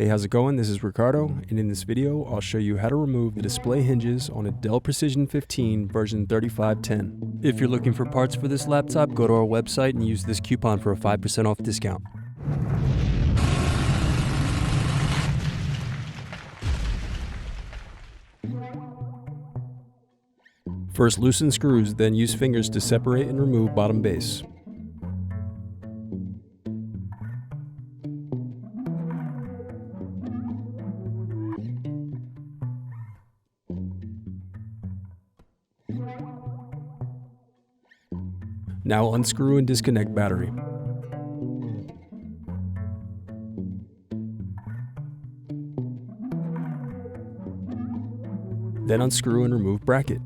Hey, how's it going? This is Ricardo, and in this video, I'll show you how to remove the display hinges on a Dell Precision 15 version 3510. If you're looking for parts for this laptop, go to our website and use this coupon for a 5% off discount. First loosen screws, then use fingers to separate and remove bottom base. Now unscrew and disconnect battery. Then unscrew and remove bracket.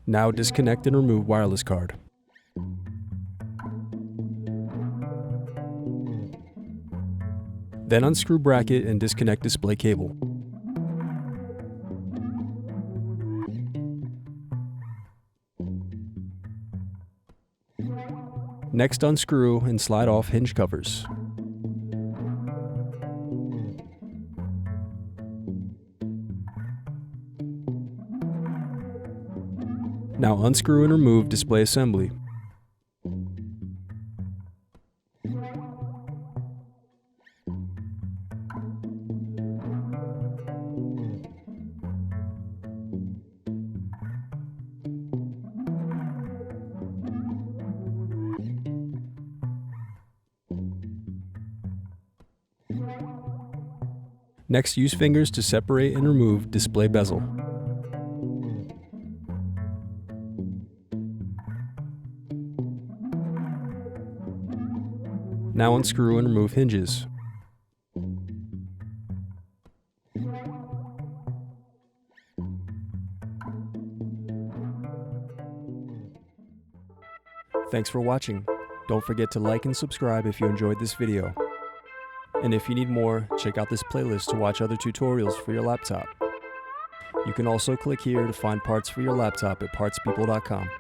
Now disconnect and remove wireless card. Then unscrew bracket and disconnect display cable. Next, unscrew and slide off hinge covers. Now unscrew and remove display assembly. Next, use fingers to separate and remove display bezel. Now unscrew and remove hinges. Thanks for watching. Don't forget to like and subscribe if you enjoyed this video. And if you need more, check out this playlist to watch other tutorials for your laptop. You can also click here to find parts for your laptop at partspeople.com.